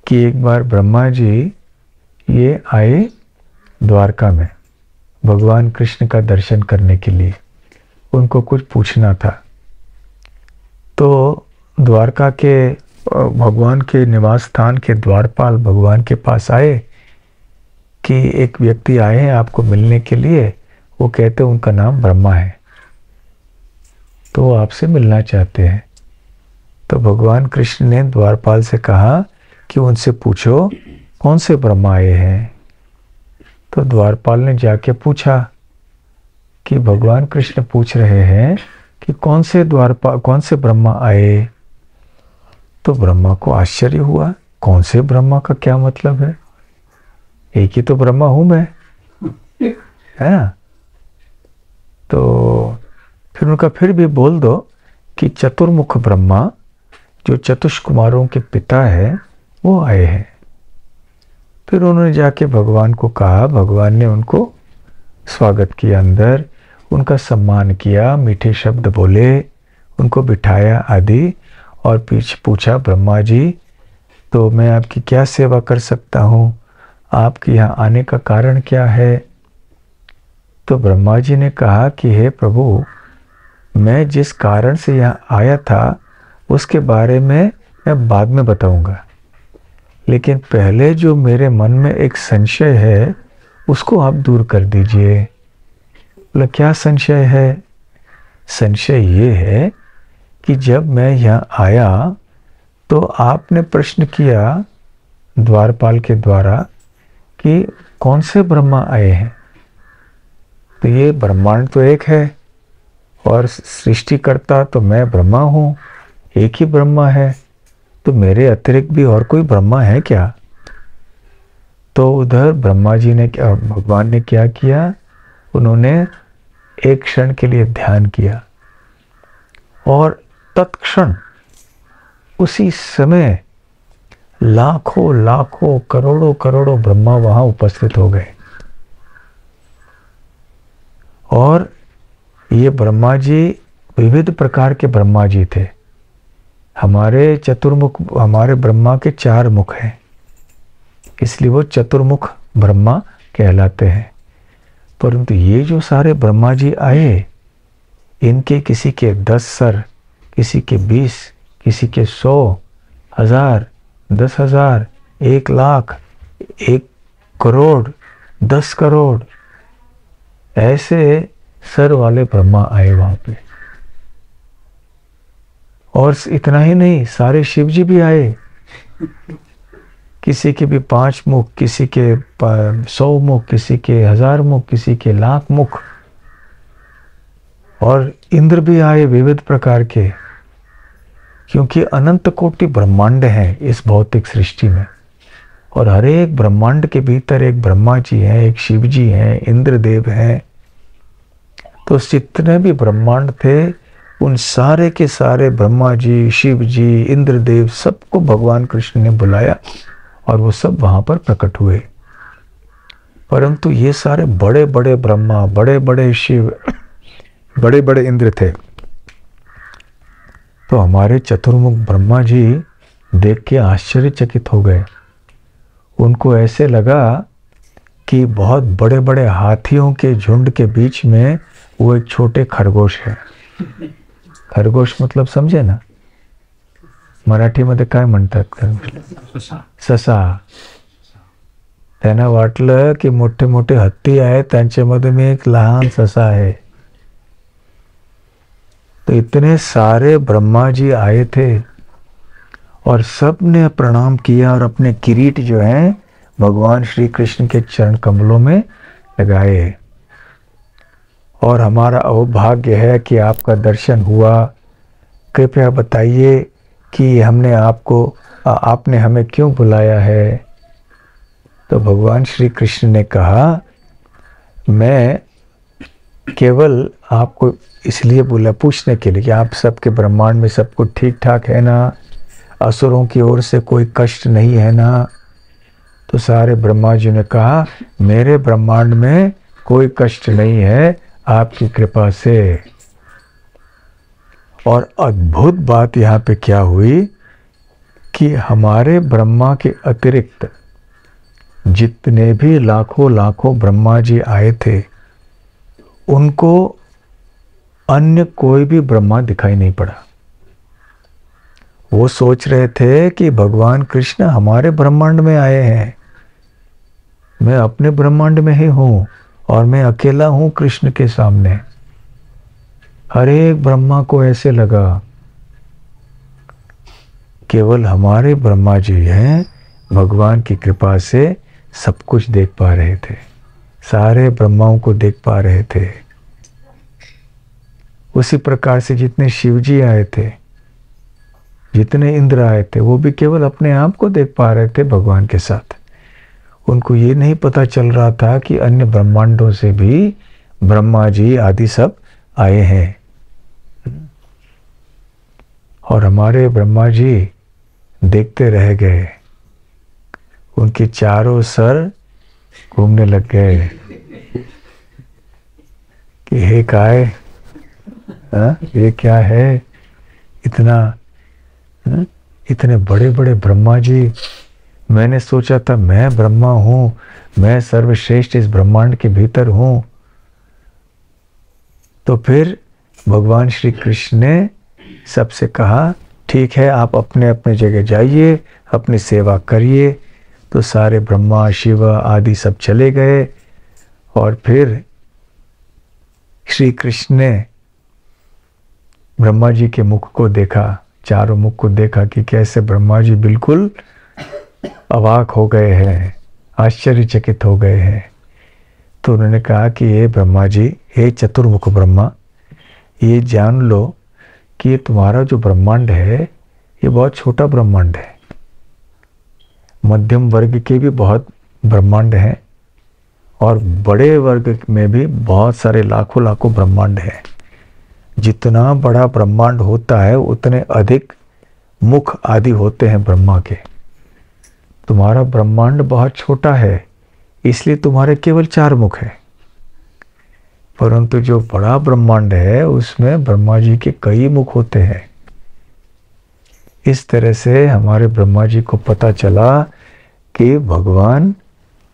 कि एक बार ब्रह्मा जी ये आए द्वारका में भगवान कृष्ण का दर्शन करने के लिए। उनको कुछ पूछना था, तो द्वारका के भगवान के निवास स्थान के द्वारपाल भगवान के पास आए कि एक व्यक्ति आए हैं आपको मिलने के लिए, वो कहते उनका नाम ब्रह्मा है, तो वो आपसे मिलना चाहते हैं। तो भगवान कृष्ण ने द्वारपाल से कहा कि उनसे पूछो कौन से ब्रह्मा आए हैं। तो द्वारपाल ने जाके पूछा कि भगवान कृष्ण पूछ रहे हैं कि कौन से ब्रह्मा आए। तो ब्रह्मा को आश्चर्य हुआ, कौन से ब्रह्मा का क्या मतलब है, एक ही तो ब्रह्मा हूं मैं, है ना। तो फिर उनका फिर भी बोल दो कि चतुर्मुख ब्रह्मा जो चतुष्कुमारों के पिता है वो आए हैं। फिर उन्होंने जाके भगवान को कहा, भगवान ने उनको स्वागत किया, अंदर उनका सम्मान किया, मीठे शब्द बोले, उनको बिठाया आदि, और पीछे पूछा ब्रह्मा जी तो मैं आपकी क्या सेवा कर सकता हूँ, आपके यहाँ आने का कारण क्या है। तो ब्रह्मा जी ने कहा कि हे प्रभु, मैं जिस कारण से यहाँ आया था उसके बारे में मैं बाद में बताऊंगा, लेकिन पहले जो मेरे मन में एक संशय है उसको आप दूर कर दीजिए। बोला क्या संशय है? संशय ये है कि जब मैं यहाँ आया तो आपने प्रश्न किया द्वारपाल के द्वारा कि कौन से ब्रह्मा आए हैं। तो ये ब्रह्मांड तो एक है और सृष्टिकर्ता तो मैं ब्रह्मा हूँ, एक ही ब्रह्मा है, तो मेरे अतिरिक्त भी और कोई ब्रह्मा है क्या? तो उधर ब्रह्मा जी ने क्या, भगवान ने क्या किया, उन्होंने एक क्षण के लिए ध्यान किया और तत्क्षण उसी समय लाखों लाखों करोड़ों करोड़ों ब्रह्मा वहां उपस्थित हो गए। और ये ब्रह्मा जी विविध प्रकार के ब्रह्मा जी थे। हमारे चतुर्मुख, हमारे ब्रह्मा के 4 मुख हैं, इसलिए वो चतुर्मुख ब्रह्मा कहलाते हैं। परंतु ये जो सारे ब्रह्मा जी आए, इनके किसी के 10 सर, किसी के 20, किसी के 100, 1000, 10,000, 1 लाख, 1 करोड़, 10 करोड़, ऐसे सर वाले ब्रह्मा आए वहां पे। और इतना ही नहीं, सारे शिव जी भी आए। किसी के भी 5 मुख, किसी के 100 मुख, किसी के 1000 मुख, किसी के 1,00,000 मुख। और इंद्र भी आए विविध प्रकार के, क्योंकि अनंत कोटि ब्रह्मांड हैं इस भौतिक सृष्टि में। और हर एक ब्रह्मांड के भीतर एक ब्रह्मा जी हैं, एक शिव जी हैं, इंद्रदेव हैं। तो जितने भी ब्रह्मांड थे, उन सारे के सारे ब्रह्मा जी, शिव जी, इंद्रदेव, सबको भगवान कृष्ण ने बुलाया और वो सब वहां पर प्रकट हुए। परंतु ये सारे बड़े बड़े ब्रह्मा, बड़े बड़े शिव, बड़े बड़े इंद्र थे। तो हमारे चतुर्मुख ब्रह्मा जी देख के आश्चर्यचकित हो गए। उनको ऐसे लगा कि बहुत बड़े बड़े हाथियों के झुंड के बीच में वो एक छोटे खरगोश है। खरगोश मतलब समझे ना, मराठीमध्ये काय म्हणतात खरगोश? ससा. त्यांना वाटलं की मोठे मोठे हत्ती आहेत, त्यांच्यामध्ये मी एक लहान ससा है। तो इतने सारे ब्रह्मा जी आए थे और सब ने प्रणाम किया और अपने किरीट जो हैं भगवान श्री कृष्ण के चरण कमलों में लगाए। और हमारा अहोभाग्य है कि आपका दर्शन हुआ। कृपया बताइए कि आपने हमें क्यों बुलाया है? तो भगवान श्री कृष्ण ने कहा, मैं केवल आपको इसलिए बुला पूछने के लिए कि आप सबके ब्रह्मांड में सब कुछ ठीक ठाक है ना, असुरों की ओर से कोई कष्ट नहीं है ना? तो सारे ब्रह्मा जी ने कहा, मेरे ब्रह्मांड में कोई कष्ट नहीं है आपकी कृपा से। और अद्भुत बात यहाँ पे क्या हुई कि हमारे ब्रह्मा के अतिरिक्त जितने भी लाखों लाखों ब्रह्मा जी आए थे, उनको अन्य कोई भी ब्रह्मा दिखाई नहीं पड़ा। वो सोच रहे थे कि भगवान कृष्ण हमारे ब्रह्मांड में आए हैं, मैं अपने ब्रह्मांड में ही हूं और मैं अकेला हूं कृष्ण के सामने। हर एक ब्रह्मा को ऐसे लगा। केवल हमारे ब्रह्मा जी हैं, भगवान की कृपा से सब कुछ देख पा रहे थे, सारे ब्रह्माओं को देख पा रहे थे। उसी प्रकार से जितने शिव जी आए थे, जितने इंद्र आए थे, वो भी केवल अपने आप को देख पा रहे थे भगवान के साथ। उनको ये नहीं पता चल रहा था कि अन्य ब्रह्मांडों से भी ब्रह्मा जी आदि सब आए हैं। और हमारे ब्रह्मा जी देखते रह गए, उनके चारों सर घूमने लग गए कि हे काय, ये क्या है? इतने बड़े बड़े ब्रह्मा जी, मैंने सोचा था मैं ब्रह्मा हूँ, मैं सर्वश्रेष्ठ इस ब्रह्मांड के भीतर हूँ। तो फिर भगवान श्री कृष्ण ने सबसे कहा, ठीक है आप अपने अपने जगह जाइए, अपनी सेवा करिए। तो सारे ब्रह्मा शिव आदि सब चले गए। और फिर श्री कृष्ण ने ब्रह्मा जी के मुख को देखा, चारों मुख को देखा कि कैसे ब्रह्मा जी बिल्कुल अवाक हो गए हैं, आश्चर्यचकित हो गए हैं। तो उन्होंने कहा कि ये ब्रह्मा जी, हे चतुर्मुख ब्रह्मा, ये जान लो कि ये तुम्हारा जो ब्रह्मांड है ये बहुत छोटा ब्रह्मांड है। मध्यम वर्ग के भी बहुत ब्रह्मांड हैं और बड़े वर्ग में भी बहुत सारे लाखों लाखों ब्रह्मांड हैं। जितना बड़ा ब्रह्मांड होता है उतने अधिक मुख आदि होते हैं ब्रह्मा के। तुम्हारा ब्रह्मांड बहुत छोटा है, इसलिए तुम्हारे केवल 4 मुख हैं। परंतु जो बड़ा ब्रह्मांड है उसमें ब्रह्मा जी के कई मुख होते हैं। इस तरह से हमारे ब्रह्मा जी को पता चला कि भगवान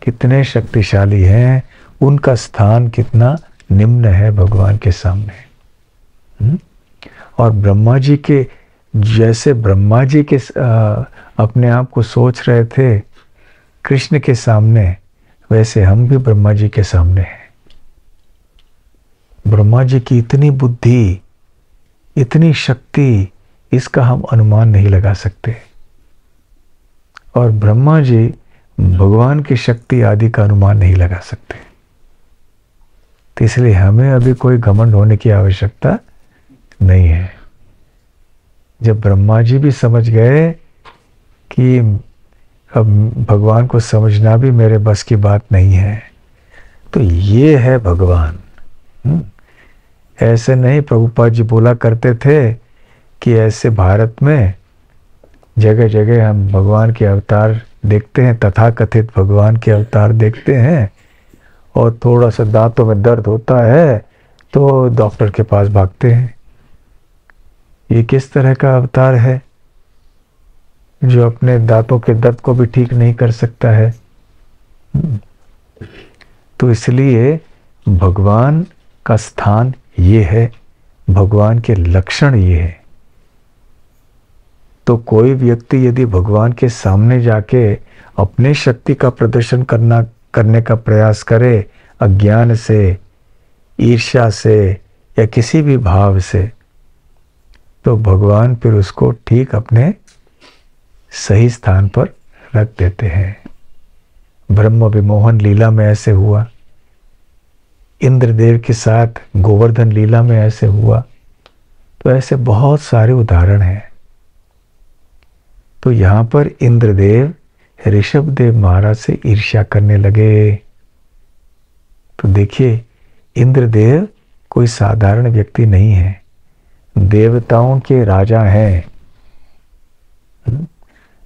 कितने शक्तिशाली हैं, उनका स्थान कितना निम्न है भगवान के सामने। और ब्रह्मा जी के जैसे ब्रह्मा जी के अपने आप को सोच रहे थे कृष्ण के सामने, वैसे हम भी ब्रह्मा जी के सामने हैं। ब्रह्मा जी की इतनी बुद्धि, इतनी शक्ति, इसका हम अनुमान नहीं लगा सकते। और ब्रह्मा जी भगवान की शक्ति आदि का अनुमान नहीं लगा सकते। तो इसलिए हमें अभी कोई घमंड होने की आवश्यकता नहीं है। जब ब्रह्मा जी भी समझ गए कि अब भगवान को समझना भी मेरे बस की बात नहीं है, तो ये है भगवान। ऐसे नहीं, प्रभुपाद जी बोला करते थे कि ऐसे भारत में जगह जगह हम भगवान के अवतार देखते हैं, तथाकथित भगवान के अवतार देखते हैं, और थोड़ा सा दांतों में दर्द होता है तो डॉक्टर के पास भागते हैं। ये किस तरह का अवतार है जो अपने दांतों के दर्द को भी ठीक नहीं कर सकता है? तो इसलिए भगवान का स्थान ये है, भगवान के लक्षण ये है। तो कोई व्यक्ति यदि भगवान के सामने जाके अपने शक्ति का प्रदर्शन करने का प्रयास करे, अज्ञान से, ईर्ष्या से या किसी भी भाव से, तो भगवान फिर उसको ठीक अपने सही स्थान पर रख देते हैं। ब्रह्म विमोहन लीला में ऐसे हुआ, इंद्रदेव के साथ गोवर्धन लीला में ऐसे हुआ। तो ऐसे बहुत सारे उदाहरण हैं। तो यहां पर इंद्रदेव ऋषभदेव महाराज से ईर्ष्या करने लगे। तो देखिए, इंद्रदेव कोई साधारण व्यक्ति नहीं है, देवताओं के राजा हैं।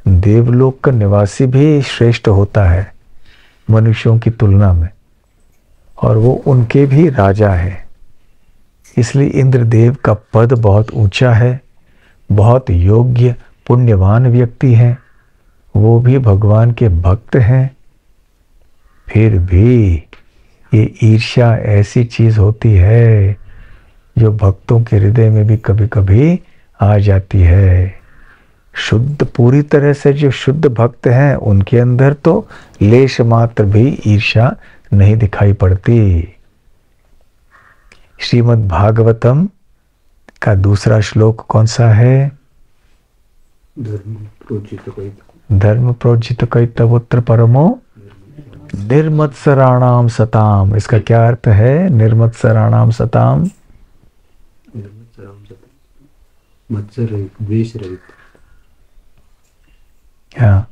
देवलोक का निवासी भी श्रेष्ठ होता है मनुष्यों की तुलना में, और वो उनके भी राजा है। इसलिए इंद्रदेव का पद बहुत ऊंचा है, बहुत योग्य पुण्यवान व्यक्ति हैं, वो भी भगवान के भक्त हैं। फिर भी ये ईर्ष्या ऐसी चीज होती है जो भक्तों के हृदय में भी कभी कभी आ जाती है। शुद्ध, पूरी तरह से जो शुद्ध भक्त हैं उनके अंदर तो लेश मात्र भी ईर्ष्या नहीं दिखाई पड़ती। श्रीमद् भागवतम का दूसरा श्लोक कौन सा है? धर्म प्रोजित कैतवोत्र परमो निर्मत्सराणाम सताम। इसका क्या अर्थ है? निर्मत्सराणाम सताम, मत्सर रहित, द्वेष रहित। हाँ,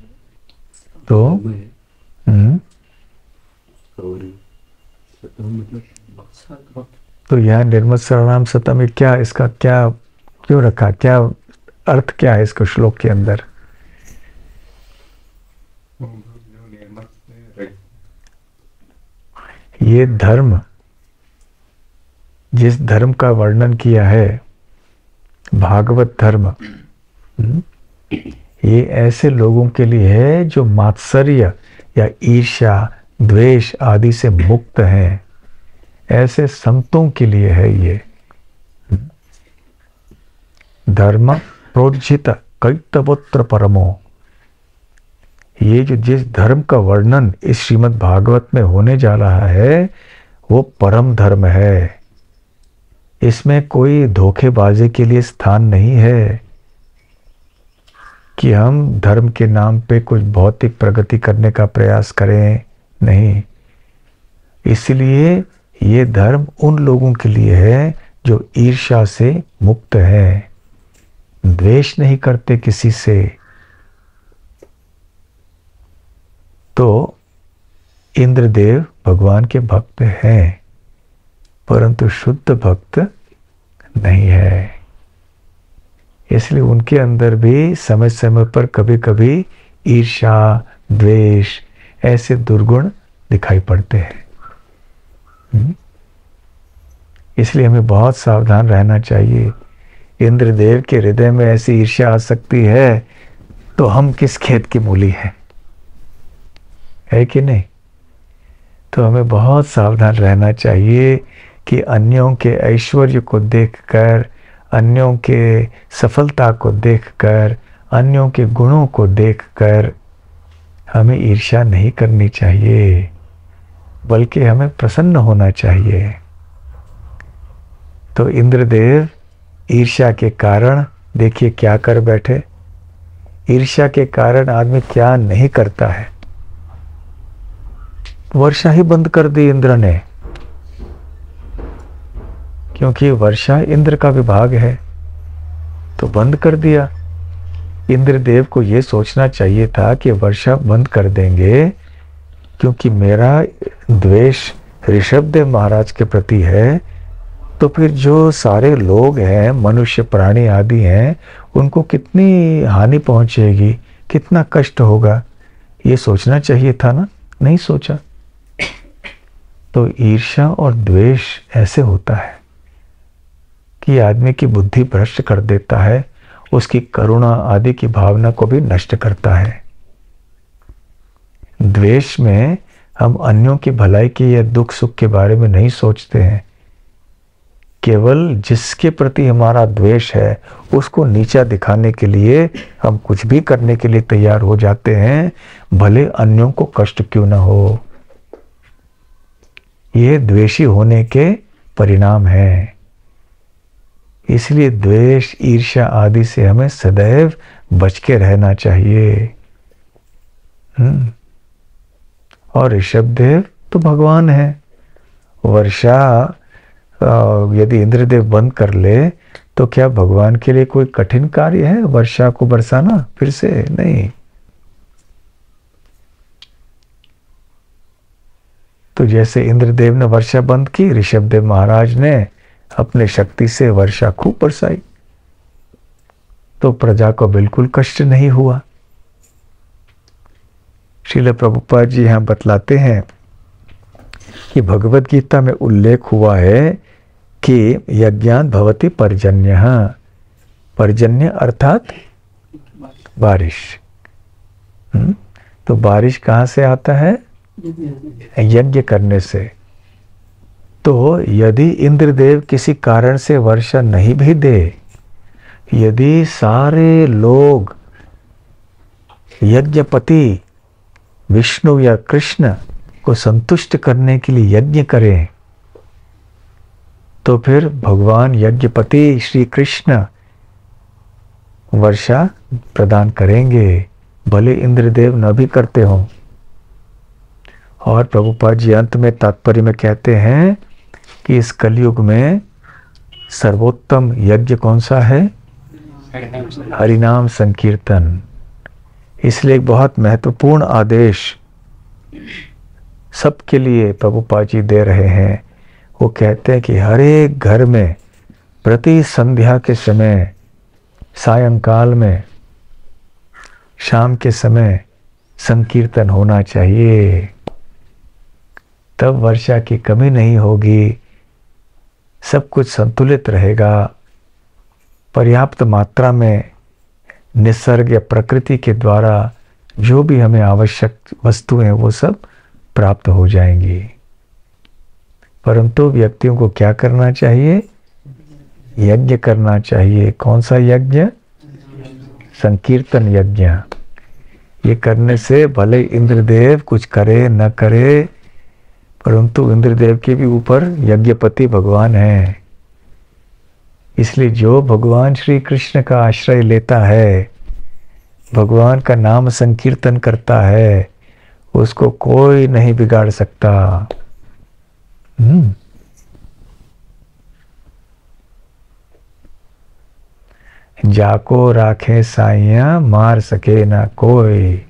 तो मतलब तो यहाँ निर्मत्सराणाम सतम में क्या, इसका क्या क्यों रखा, क्या अर्थ क्या है इसको श्लोक के अंदर? ये धर्म, जिस धर्म का वर्णन किया है, भागवत धर्म, ये ऐसे लोगों के लिए है जो मात्सर्य या ईर्ष्या, द्वेष आदि से मुक्त हैं। ऐसे संतों के लिए है ये धर्म प्रोज्झित कैतवोत्र परमो। ये जो जिस धर्म का वर्णन इस श्रीमद् भागवत में होने जा रहा है वो परम धर्म है। इसमें कोई धोखेबाजी के लिए स्थान नहीं है कि हम धर्म के नाम पे कुछ भौतिक प्रगति करने का प्रयास करें, नहीं। इसलिए ये धर्म उन लोगों के लिए है जो ईर्ष्या से मुक्त है, द्वेष नहीं करते किसी से। तो इंद्रदेव भगवान के भक्त हैं, परंतु शुद्ध भक्त नहीं है। इसलिए उनके अंदर भी समय समय पर कभी कभी ईर्ष्या, द्वेष ऐसे दुर्गुण दिखाई पड़ते हैं। इसलिए हमें बहुत सावधान रहना चाहिए। इंद्रदेव के हृदय में ऐसी ईर्ष्या आ सकती है तो हम किस खेत की मूली है कि नहीं? तो हमें बहुत सावधान रहना चाहिए कि अन्यों के ऐश्वर्य को देखकर, अन्यों के सफलता को देखकर, अन्यों के गुणों को देखकर हमें ईर्ष्या नहीं करनी चाहिए, बल्कि हमें प्रसन्न होना चाहिए। तो इंद्रदेव ईर्ष्या के कारण देखिए क्या कर बैठे। ईर्ष्या के कारण आदमी क्या नहीं करता है। वर्षा ही बंद कर दी इंद्र ने, क्योंकि वर्षा इंद्र का विभाग है, तो बंद कर दिया। इंद्रदेव को यह सोचना चाहिए था कि वर्षा बंद कर देंगे, क्योंकि मेरा द्वेष ऋषभदेव महाराज के प्रति है, तो फिर जो सारे लोग हैं, मनुष्य प्राणी आदि हैं, उनको कितनी हानि पहुंचेगी, कितना कष्ट होगा, ये सोचना चाहिए था ना, नहीं सोचा। तो ईर्ष्या और द्वेष ऐसे होता है कि आदमी की बुद्धि भ्रष्ट कर देता है, उसकी करुणा आदि की भावना को भी नष्ट करता है। द्वेष में हम अन्यों की भलाई की या दुख सुख के बारे में नहीं सोचते हैं, केवल जिसके प्रति हमारा द्वेष है उसको नीचा दिखाने के लिए हम कुछ भी करने के लिए तैयार हो जाते हैं, भले अन्यों को कष्ट क्यों ना हो। ये द्वेषी होने के परिणाम हैं। इसलिए द्वेष, ईर्ष्या आदि से हमें सदैव बच के रहना चाहिए। और ऋषभदेव तो भगवान है। वर्षा यदि इंद्रदेव बंद कर ले तो क्या भगवान के लिए कोई कठिन कार्य है वर्षा को बरसाना फिर से? नहीं। तो जैसे इंद्रदेव ने वर्षा बंद की, ऋषभदेव महाराज ने अपने शक्ति से वर्षा खूब बरसाई, तो प्रजा को बिल्कुल कष्ट नहीं हुआ। श्रील प्रभुपाद जी यहां बतलाते हैं कि भगवद गीता में उल्लेख हुआ है कि यज्ञान भवति पर्जन्यः। पर्जन्य अर्थात बारिश। तो बारिश कहाँ से आता है? यज्ञ करने से। तो यदि इंद्रदेव किसी कारण से वर्षा नहीं भी दे, यदि सारे लोग यज्ञपति विष्णु या कृष्ण को संतुष्ट करने के लिए यज्ञ करें, तो फिर भगवान यज्ञपति श्री कृष्ण वर्षा प्रदान करेंगे, भले इंद्रदेव न भी करते हों। और प्रभुपाद जी अंत में तात्पर्य में कहते हैं कि इस कलयुग में सर्वोत्तम यज्ञ कौन सा है? हरिनाम संकीर्तन। इसलिए एक बहुत महत्वपूर्ण आदेश सबके लिए प्रभुपाद जी दे रहे हैं। वो कहते हैं कि हर एक घर में प्रति संध्या के समय, सायंकाल में, शाम के समय संकीर्तन होना चाहिए। तब वर्षा की कमी नहीं होगी, सब कुछ संतुलित रहेगा, पर्याप्त मात्रा में निसर्ग या प्रकृति के द्वारा जो भी हमें आवश्यक वस्तुएं हैं वो सब प्राप्त हो जाएंगी। परंतु व्यक्तियों को क्या करना चाहिए? यज्ञ करना चाहिए। कौन सा यज्ञ? संकीर्तन यज्ञ। ये करने से भले इंद्रदेव कुछ करे न करे, परंतु इंद्रदेव के भी ऊपर यज्ञपति भगवान है। इसलिए जो भगवान श्री कृष्ण का आश्रय लेता है, भगवान का नाम संकीर्तन करता है, उसको कोई नहीं बिगाड़ सकता। जाको राखे साइया, मार सके ना कोई।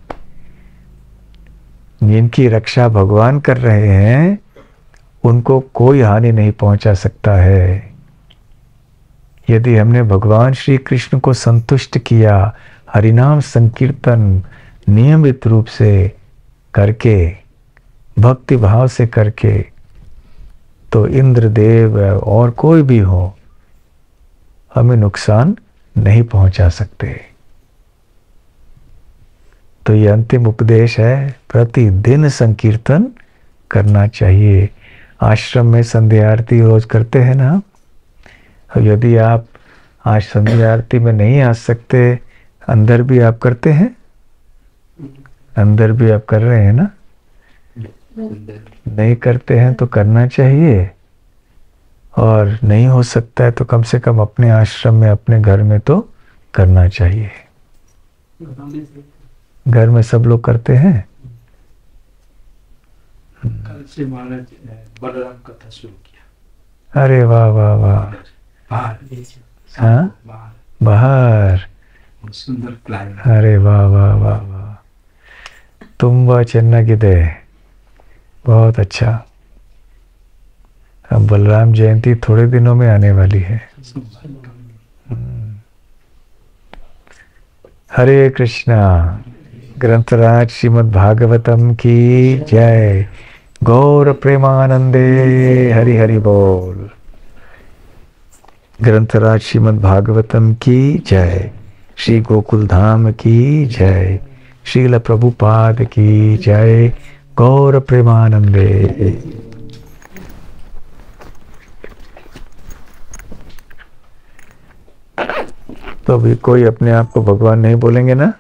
जिनकी रक्षा भगवान कर रहे हैं उनको कोई हानि नहीं पहुंचा सकता है। यदि हमने भगवान श्री कृष्ण को संतुष्ट किया, हरिनाम संकीर्तन नियमित रूप से करके, भक्ति भाव से करके, तो इंद्रदेव और कोई भी हो हमें नुकसान नहीं पहुंचा सकते। तो ये अंतिम उपदेश है, प्रतिदिन संकीर्तन करना चाहिए। आश्रम में संध्या आरती रोज करते हैं ना। यदि आप आज संध्या आरती में नहीं आ सकते, अंदर भी आप करते हैं? अंदर भी आप कर रहे हैं ना? नहीं करते हैं तो करना चाहिए। और नहीं हो सकता है तो कम से कम अपने आश्रम में, अपने घर में तो करना चाहिए। घर में सब लोग करते हैं। कल से महाराज बलराम कथा शुरू किया। अरे वाह वाह वाह। बाहर, हाँ बाहर बाहर। सुंदर क्लाइमेट। अरे वाह वाह वाह वाह, तुम्बा चेन्नगिदे, बहुत अच्छा। अब बलराम जयंती थोड़े दिनों में आने वाली है। हरे कृष्णा। ग्रंथराज श्रीमद् भागवतम की जय। गौर प्रेमानंदे हरि हरि बोल। ग्रंथराज श्रीमद् भागवतम की जय। श्री गोकुल धाम की जय। श्रील प्रभुपाद की जय। गौर प्रेमानंदे। तो अभी कोई अपने आप को भगवान नहीं बोलेंगे ना?